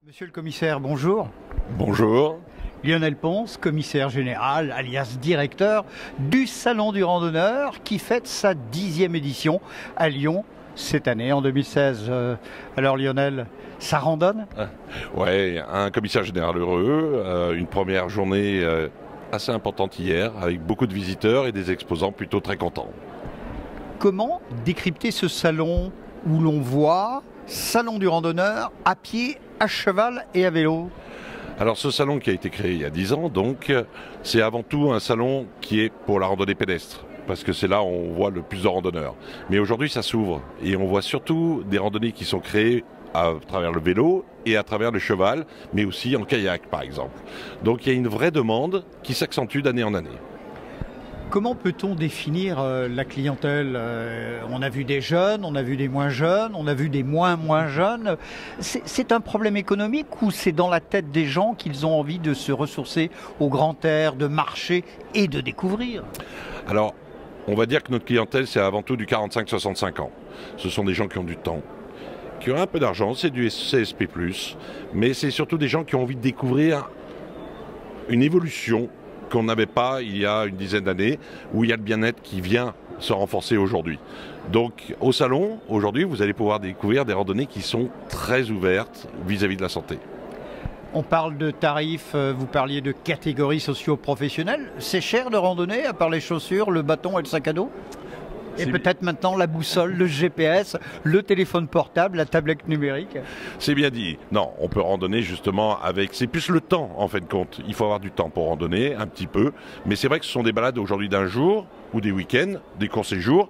Monsieur le commissaire, bonjour. Bonjour. Lionel Ponce, commissaire général, alias directeur du Salon du Randonneur qui fête sa 10e édition à Lyon cette année, en 2016. Alors Lionel, ça randonne? Ouais, un commissaire général heureux, une première journée assez importante hier, avec beaucoup de visiteurs et des exposants plutôt très contents. Comment décrypter ce salon où l'on voit Salon du Randonneur à pied, à cheval et à vélo? Alors ce salon qui a été créé il y a 10 ans, donc, c'est avant tout un salon qui est pour la randonnée pédestre, parce que c'est là où on voit le plus de randonneurs. Mais aujourd'hui ça s'ouvre et on voit surtout des randonnées qui sont créées à travers le vélo et à travers le cheval, mais aussi en kayak par exemple. Donc il y a une vraie demande qui s'accentue d'année en année. Comment peut-on définir la clientèle? On a vu des jeunes, on a vu des moins jeunes, on a vu des moins jeunes. C'est un problème économique ou c'est dans la tête des gens qu'ils ont envie de se ressourcer au grand air, de marcher et de découvrir? Alors, on va dire que notre clientèle, c'est avant tout du 45-65 ans. Ce sont des gens qui ont du temps, qui ont un peu d'argent, c'est du CSP+, mais c'est surtout des gens qui ont envie de découvrir une évolution qu'on n'avait pas il y a une dizaine d'années, où il y a le bien-être qui vient se renforcer aujourd'hui. Donc au salon, aujourd'hui, vous allez pouvoir découvrir des randonnées qui sont très ouvertes vis-à-vis de la santé. On parle de tarifs, vous parliez de catégories socio-professionnelles. C'est cher de randonner, à part les chaussures, le bâton et le sac à dos? Et peut-être maintenant la boussole, le GPS, le téléphone portable, la tablette numérique. C'est bien dit. Non, on peut randonner justement avec... C'est plus le temps en fin de compte. Il faut avoir du temps pour randonner, un petit peu. Mais c'est vrai que ce sont des balades aujourd'hui d'un jour, ou des week-ends, des courts séjours,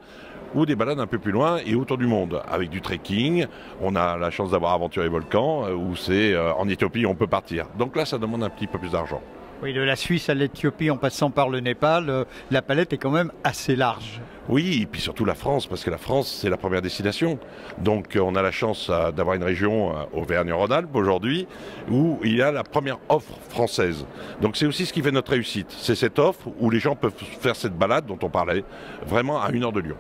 ou des balades un peu plus loin et autour du monde. Avec du trekking, on a la chance d'avoir Aventure et Volcan, où c'est en Éthiopie on peut partir. Donc là, ça demande un petit peu plus d'argent. Oui, de la Suisse à l'Éthiopie en passant par le Népal, la palette est quand même assez large. Oui, et puis surtout la France, parce que la France, c'est la première destination. Donc on a la chance d'avoir une région, Auvergne-Rhône-Alpes aujourd'hui, où il y a la première offre française. Donc c'est aussi ce qui fait notre réussite. C'est cette offre où les gens peuvent faire cette balade dont on parlait, vraiment à 1 heure de Lyon.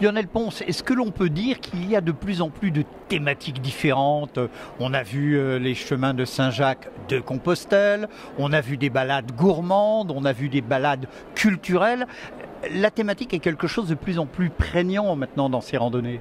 Lionel Ponce, est-ce que l'on peut dire qu'il y a de plus en plus de thématiques différentes? On a vu les chemins de Saint-Jacques de Compostelle, on a vu des balades gourmandes, on a vu des balades culturelles. La thématique est quelque chose de plus en plus prégnant maintenant dans ces randonnées.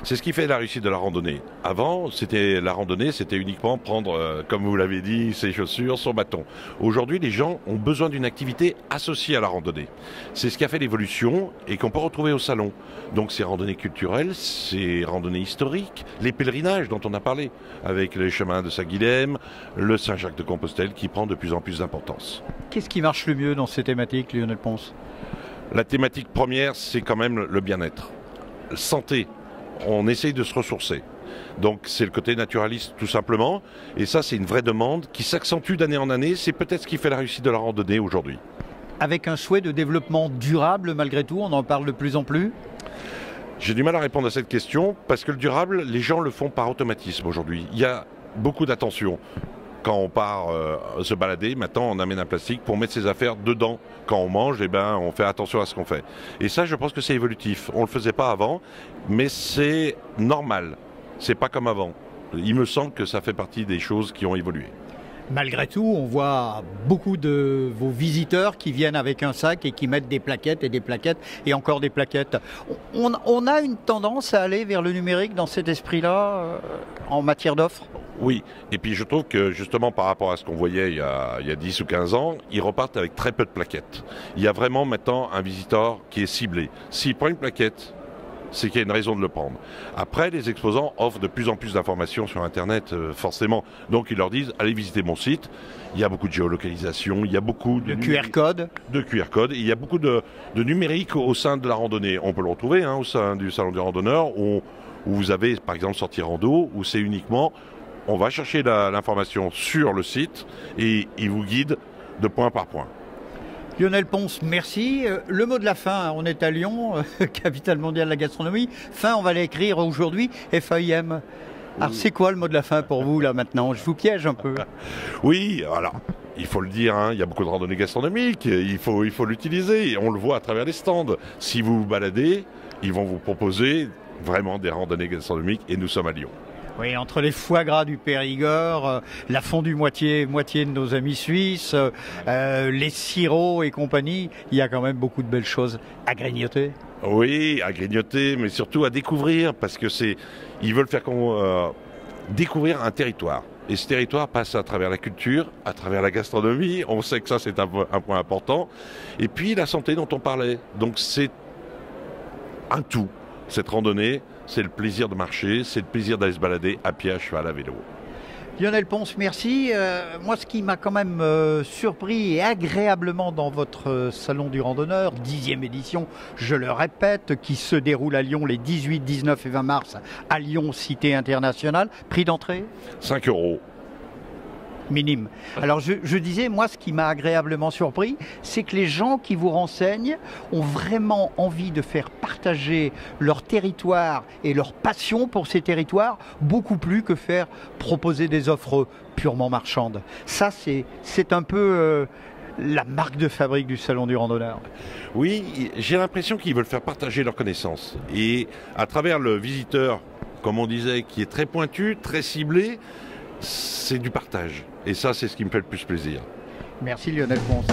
C'est ce qui fait la réussite de la randonnée. Avant, la randonnée, c'était uniquement prendre, comme vous l'avez dit, ses chaussures, son bâton. Aujourd'hui, les gens ont besoin d'une activité associée à la randonnée. C'est ce qui a fait l'évolution et qu'on peut retrouver au salon. Donc ces randonnées culturelles, ces randonnées historiques, les pèlerinages dont on a parlé, avec les chemins de Saint-Guilhem, le Saint-Jacques de Compostelle qui prend de plus en plus d'importance. Qu'est-ce qui marche le mieux dans ces thématiques, Lionel Ponce? La thématique première, c'est quand même le bien-être. Santé, on essaye de se ressourcer. Donc c'est le côté naturaliste tout simplement. Et ça, c'est une vraie demande qui s'accentue d'année en année. C'est peut-être ce qui fait la réussite de la randonnée aujourd'hui. Avec un souhait de développement durable malgré tout, on en parle de plus en plus? J'ai du mal à répondre à cette question parce que le durable, les gens le font par automatisme aujourd'hui. Il y a beaucoup d'attention. Quand on part se balader, maintenant on amène un plastique pour mettre ses affaires dedans. Quand on mange, eh ben, on fait attention à ce qu'on fait. Et ça, je pense que c'est évolutif. On ne le faisait pas avant, mais c'est normal. C'est pas comme avant. Il me semble que ça fait partie des choses qui ont évolué. Malgré tout, on voit beaucoup de vos visiteurs qui viennent avec un sac et qui mettent des plaquettes et encore des plaquettes. On a une tendance à aller vers le numérique dans cet esprit-là en matière d'offres? Oui, et puis je trouve que justement par rapport à ce qu'on voyait il y a 10 ou 15 ans, ils repartent avec très peu de plaquettes. Il y a vraiment maintenant un visiteur qui est ciblé. S'il prend une plaquette, c'est qu'il y a une raison de le prendre. Après, les exposants offrent de plus en plus d'informations sur Internet, forcément. Donc ils leur disent, allez visiter mon site. Il y a beaucoup de géolocalisation, il y a beaucoup de QR code. De QR code. Il y a beaucoup de numérique au sein de la randonnée. On peut le retrouver au sein du Salon du Randonneur, où vous avez par exemple Sortie Rando, où c'est uniquement... On va chercher l'information sur le site et il vous guide de point par point. Lionel Ponce, merci. Le mot de la fin, on est à Lyon, capitale mondiale de la gastronomie. Fin, on va l'écrire aujourd'hui, FAIM. Alors c'est quoi le mot de la fin pour vous là maintenant? Je vous piège un peu. Oui, alors il faut le dire, il y a beaucoup de randonnées gastronomiques, il faut l'utiliser. On le voit à travers les stands. Si vous vous baladez, ils vont vous proposer vraiment des randonnées gastronomiques et nous sommes à Lyon. Oui, entre les foie gras du Périgord, la fondue moitié de nos amis suisses, les sirops et compagnie, il y a quand même beaucoup de belles choses à grignoter. Oui, à grignoter, mais surtout à découvrir, parce que ils veulent faire découvrir un territoire. Et ce territoire passe à travers la culture, à travers la gastronomie. On sait que ça, c'est un point important. Et puis la santé dont on parlait. Donc c'est un tout. Cette randonnée, c'est le plaisir de marcher, c'est le plaisir d'aller se balader à pied, à cheval, à vélo. Lionel Ponce, merci. Moi, ce qui m'a quand même surpris et agréablement dans votre salon du randonneur, 10e édition, je le répète, qui se déroule à Lyon les 18, 19 et 20 mars à Lyon, Cité internationale. Prix d'entrée ? 5 €. Minime. Alors je disais, moi ce qui m'a agréablement surpris, c'est que les gens qui vous renseignent ont vraiment envie de faire partager leur territoire et leur passion pour ces territoires, beaucoup plus que faire proposer des offres purement marchandes. Ça c'est un peu la marque de fabrique du Salon du Randonneur. Oui, j'ai l'impression qu'ils veulent faire partager leurs connaissances. Et à travers le visiteur, comme on disait, qui est très pointu, très ciblé, c'est du partage. Et ça, c'est ce qui me fait le plus plaisir. Merci Lionel Ponce.